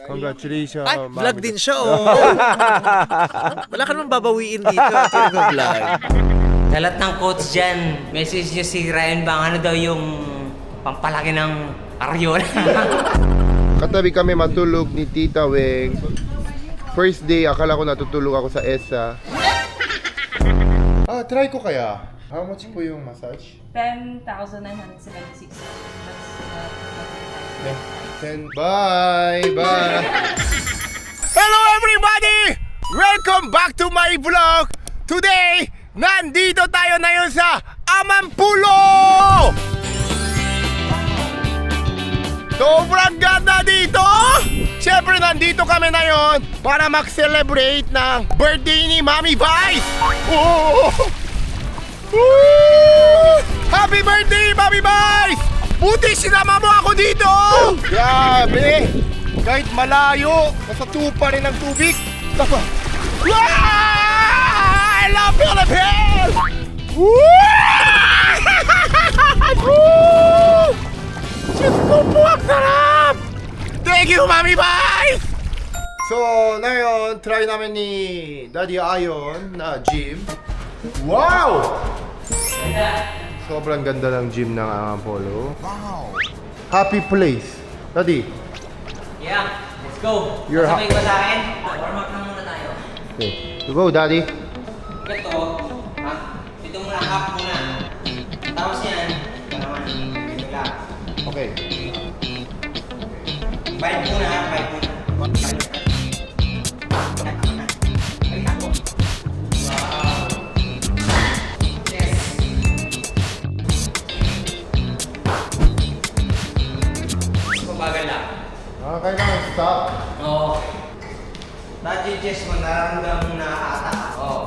Congratulations. Ay, vlog din siya, oh. Wala ka naman babawiin dito. Vlog. Sa lahat ng coach dyan, message niyo si Ryan Bang, ano daw yung pampalaki ng Ariola? Katabi kami matulog ni Tita Weng. First day, akala ko natutulog ako sa ESA. Try ko kaya. How much po yung massage? 10,976. That's 10. Bye! Bye! Hello everybody! Welcome back to my vlog! Today, nandito tayo ngayon sa Amampulo! Sobrang ganda dito! Siyempre, nandito kami ngayon para mag-celebrate ng birthday ni Mami Vice! Oh! Woo! Happy birthday, Mami Vice! Buti sinama mo ako dito! Grabe! Kahit malayo, nasa tupa rin ng tubig. Wow! I love Philippines! Woo! Woo! Diyos ko po, ang sarap! Thank you, Mami Vice! So, ngayon, try namin ni Daddy Ayon na gym. Wow! Sobrang ganda ng gym ng Amampulo. Wow! Happy place. Daddy. Yeah, let's go. You're Sabay ko sa akin. Warm up na muna tayo. Okay. You go, Daddy. Ito, ito muna, half muna. Tapos yan, ito naman, bigla. Okay. 5 muna, 5 muna. Ay, ako. Wow. Yes. Pabagal lang. Kailangan stop. Oo. Dati Jess mo, nararamdaman mo na ata. Oo.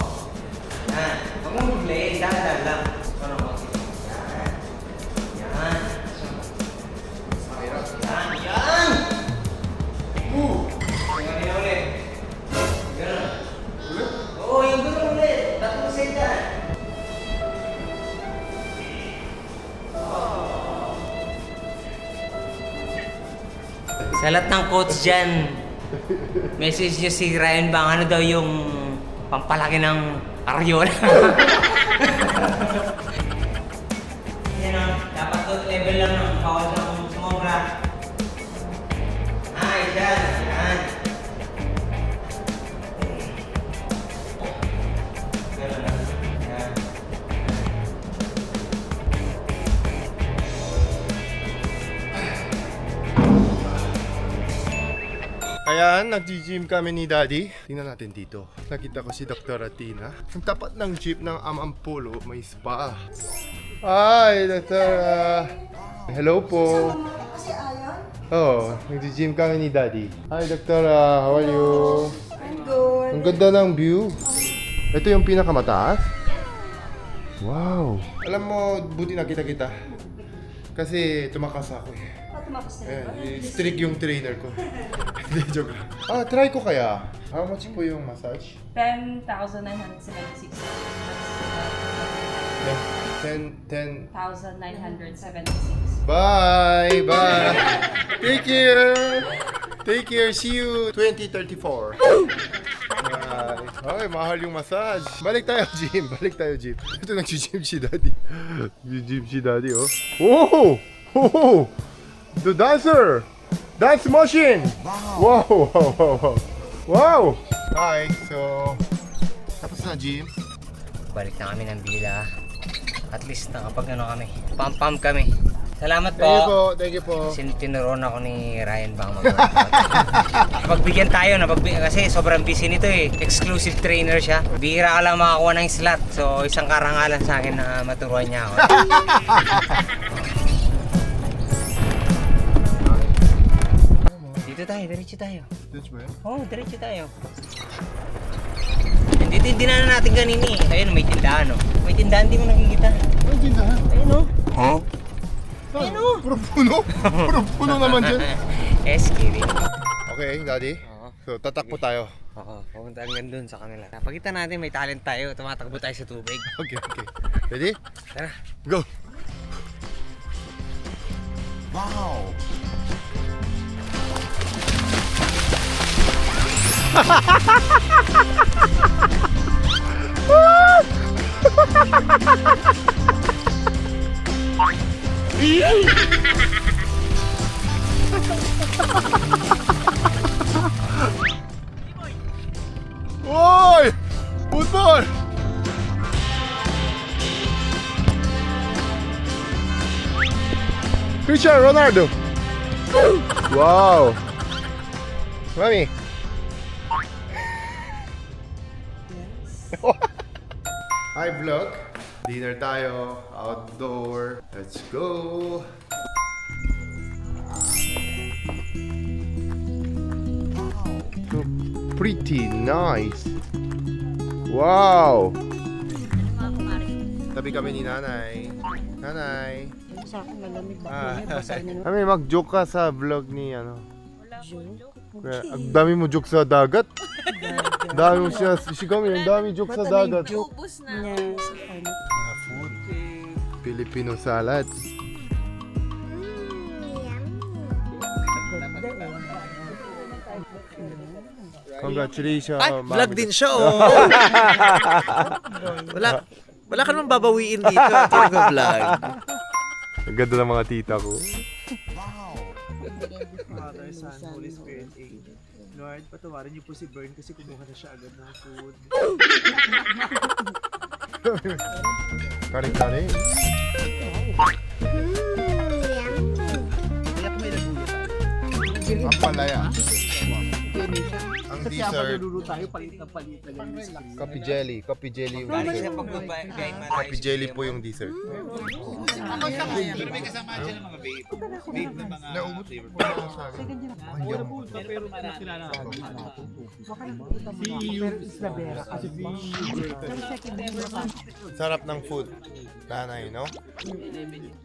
Yan. Huwag mong biglayin, dahan lang. Ano mo? Yan. Yan. Yan. Yan! Tingnan nila ulit. Ganun. Ulit? Oo, yung ganun ulit. Tatlong set yan. Sa lahat ng coach dyan, message niyo si Ryan Bang, ano daw yung pampalaki ng Ariola? Yan o, dapat to level lang ng bawal na kung sumobra. Ay, yan, yan. Ganun lang, yan. Ayan, nag-gym kami ni Daddy. Tingnan natin dito. Nakita ko si Dr. Atina. Ang tapat ng jeep ng Amampulo, may spa. Hi, Dr. Hello po. Oh, nag-gym kami ni Daddy. Hi, Dr. How are you? I'm good. Ang ganda ng view. Ito yung pinakamataas. Wow. Alam mo, buti nakita kita. Kasi tumakas ako eh. Tumakas na Ayan, strict yung trainer ko. Hindi, joke lang. Try ko kaya. How much po yung massage? 10,976. That's 10. 10,976. Bye! Bye! Take care! Take care! See you 2034. Okay, mahal yung massage. Balik tayo gym. Balik tayo gym. Ito nag-gym si Daddy. Nag-gym si Daddy, oh. Oh! Oh! The dancer! Dance machine! Wow! Wow! Wow! Wow! Wow! Hi! So, tapos na gym. Balik na kami ng bila. At least nakapag kami. Pump kami. Salamat po. Thank you po. Thank you po. Tinuruan ako ni Ryan Bang pagbigyan tayo na kasi sobrang busy nito eh. Exclusive trainer siya. Bihira ka lang makakuha ng slot. So isang karangalan sa akin na maturuan niya ako. Dito tayo, diretso tayo. That's right. Oh, diretso tayo. Hindi na natin kanina eh. Ayun, may tindahan oh. May tindahan, di mo nakikita. Ay, tindahan. Ayun oh. Huh? Ayun oh. Puro puno. Puro puno naman dyan. Eskiri. Okay, Daddy. Oo. So, tatakbo tayo. Oo, pumunta hanggang dun sa kanila. Napakita natin may talent tayo. Tumatakbo tayo sa tubig. Okay, okay. Ready? Tara. Go! Wow! Oy! Football! Cristiano Ronaldo! Wow! Mami! Hi vlog! Dinner tayo, outdoor. Let's go! So pretty nice! Wow! Tabi kami ni nanay. Nanay! Sa akin malamig ba? Ah. Basa niyo. Kami mag-joke ka sa vlog ni ano. Kaya, ang dami mo joke sa dagat. Dami mo siya, si kami, ang dami joke sa dagat. Ubus na. Yes. Ano? Food. Filipino salad. Congratulations. Ay, Mami. vlog din siya, oh. Wala ka naman babawiin dito. Talaga vlog. Ang ganda ng mga tita ko. Father, Son, Holy Spirit, Amen. Lord, patawarin niyo po si Bern kasi kumuha na siya agad ng food. Kare-kare. Ang palaya. Ang Kasi habang dessert. nalulu tayo, palit na lang yung screen. Coffee jelly. Coffee jelly yung Bali dessert. sa pagbabain Coffee jelly po yung dessert. Naubos Pero nakilala ako. Sarap ng food. Nanay, no?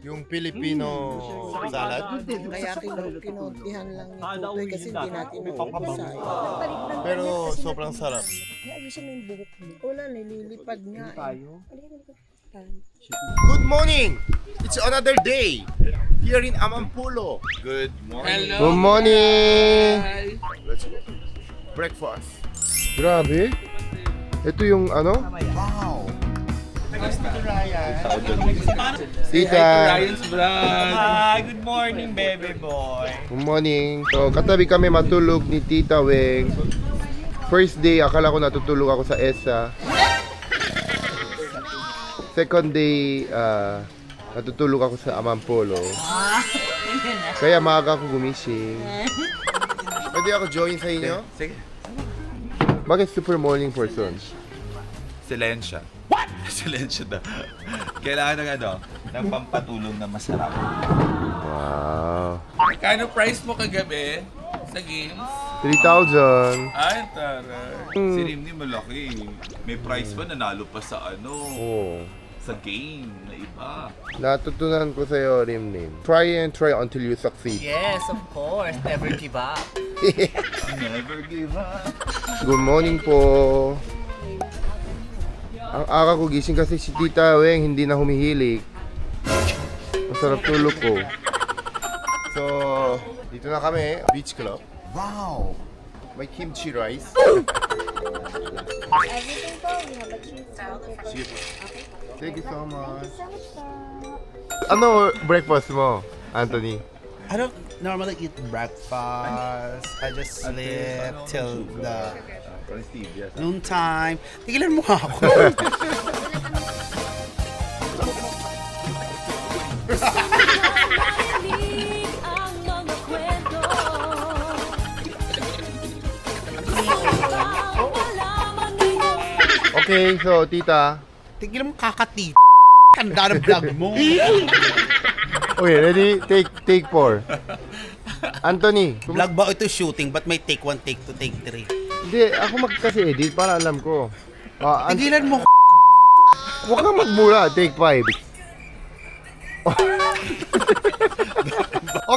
Yung Filipino salad. Kaya kinutihan lang ni Tutoy kasi hindi natin naubos sayang. Pero sobrang sarap. Ayusin mo yung buhok mo. Wala, nililipad nga eh. Tayo. Good morning! It's another day here in Amampulo. Good morning. Good morning! Let's go. Breakfast. Grabe. Ito yung ano? Wow. Tita. Ryan's vlog. Hi, good morning, baby boy. Good morning. So, katabi kami matulog ni Tita Weng. First day, akala ko natutulog ako sa ESA. Second day, natutulog ako sa Amampulo. Kaya maaga ako gumising. Pwede ako join sa inyo? Sige. Bakit super morning person? Silensya. What? Silensya daw. Kailangan ng ng pampatulog na masarap. Wow. Kano price mo kagabi sa games? 3,000. Ay, taray. Si Rimni malaki. May prize pa, nanalo pa sa Oh. sa game na iba. Natutunan ko sa'yo, Rimnim. Try and try until you succeed. Yes, of course. Never give up. Never give up. Good morning po. Ang aga ko gising kasi si Tita Weng hindi na humihilik. Masarap tulog ko. So, dito na kami, Beach Club. Wow. May kimchi rice. Everything po, we have a cheese salad. Sige po. Thank you so much. Ano breakfast mo, Anthony? I don't normally eat breakfast. I just sleep till the noon time. Tigilan mo nga ako. Okay, so tita. Tigilan mo kakati. Tanda ng vlog mo. Okay, ready? Take 4. Anthony. Vlog ba ito shooting? But may take 1, take 2, take 3? Hindi, ako kasi edit para alam ko. Tigilan mo. Huwag kang magmura. Take 5.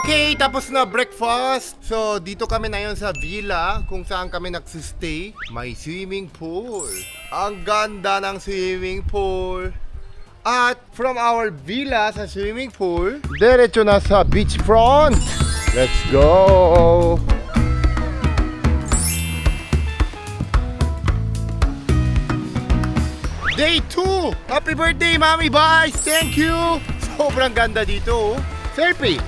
Okay, tapos na breakfast. So, dito kami na yun sa villa kung saan kami nagsistay. May swimming pool. Ang ganda ng swimming pool. At from our villa sa swimming pool, diretso na sa beachfront. Let's go! day 2. Happy birthday, Mami Vice. Thank you. Sobrang ganda dito. Selfie.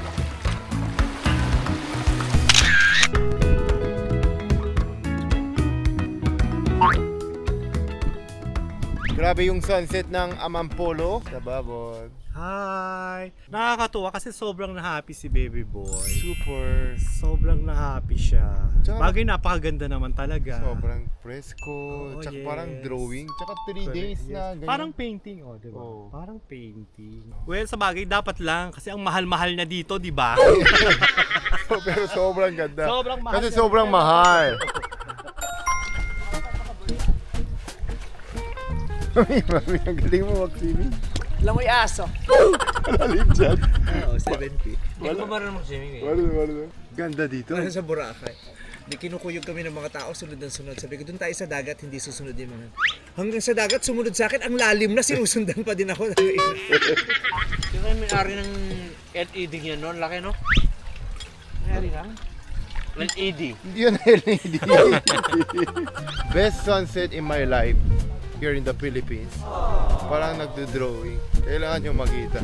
Grabe yung sunset ng Amampolo sa Babon. Hi! Nakakatuwa kasi sobrang na-happy si baby boy. Super. Sobrang na-happy siya. Tsaka- Bagay napakaganda naman talaga. Sobrang fresco. Oh, Tsaka yes. parang drawing. Tsaka 3 days Yes. na ganyan. Parang painting, di ba? Oo. Parang painting. Well, sa bagay dapat lang kasi ang mahal-mahal na dito, di ba? Pero sobrang ganda. Sobrang mahal Kasi yan. sobrang mahal. Mami, ang galing mo mag-swimming. Langoy aso. Lalim dyan. Oo, 70. Hindi ko marunong mag-swimming eh. Wala. Ganda dito. Sa Boracay. Di kinukuyog kami ng mga tao, sunod ng sunod. Sabi ko, doon tayo sa dagat, hindi susunod yung mga... Hanggang sa dagat, sumunod sa akin, ang lalim na, sinusundan pa din ako. Sino yung may-ari ng LED niya noon? Laki no? May-ari ka? LED. Yun na LED. Best sunset in my life here in the Philippines. Parang nagdo-drawing. Kailangan nyo makita.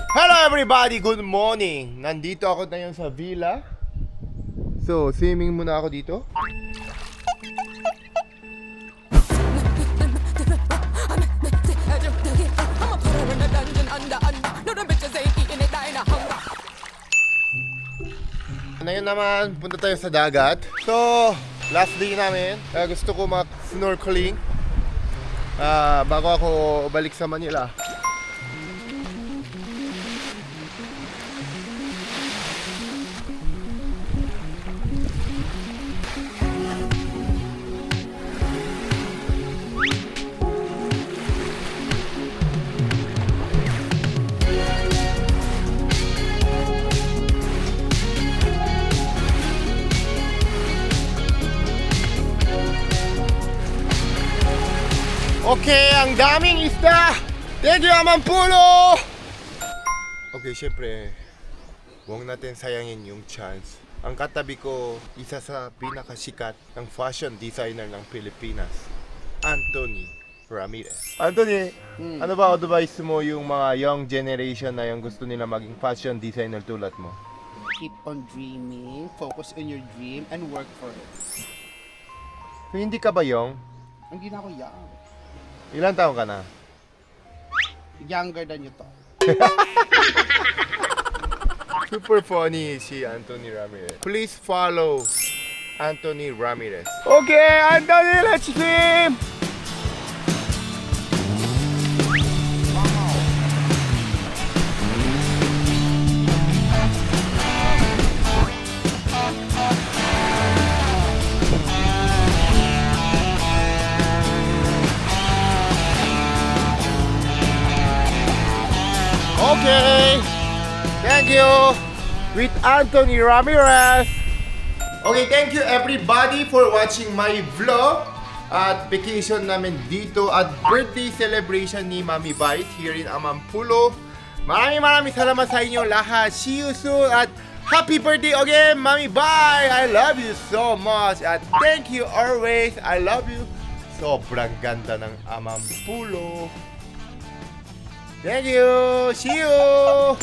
Hello everybody! Good morning! Nandito ako ngayon sa villa. So, swimming muna ako dito. Ngayon naman, punta tayo sa dagat. So, last day namin. Gusto ko mag-snorkeling bago ako balik sa Manila. Okay, ang daming isda! Thank you, Amampulo! Okay, syempre, huwag natin sayangin yung chance. Ang katabi ko, isa sa pinakasikat ng fashion designer ng Pilipinas, Anthony Ramirez. Anthony, ano ba advice mo yung mga young generation na yung gusto nila maging fashion designer tulad mo? Keep on dreaming, focus on your dream, and work for it. So, hindi ka ba young? Hindi na ako young. Ilan taon ka na? Younger than you thought. Super funny si Anthony Ramirez. Please follow Anthony Ramirez. Okay, Anthony, let's swim! Okay, thank you with Anthony Ramirez. Okay, thank you everybody for watching my vlog at vacation namin dito at birthday celebration ni Mami Vice here in Amampulo. Maraming salamat sa inyo lahat. See you soon at happy birthday again, Mami Vice. I love you so much at thank you always. I love you. Sobrang ganda ng Amampulo. Thank you. See you.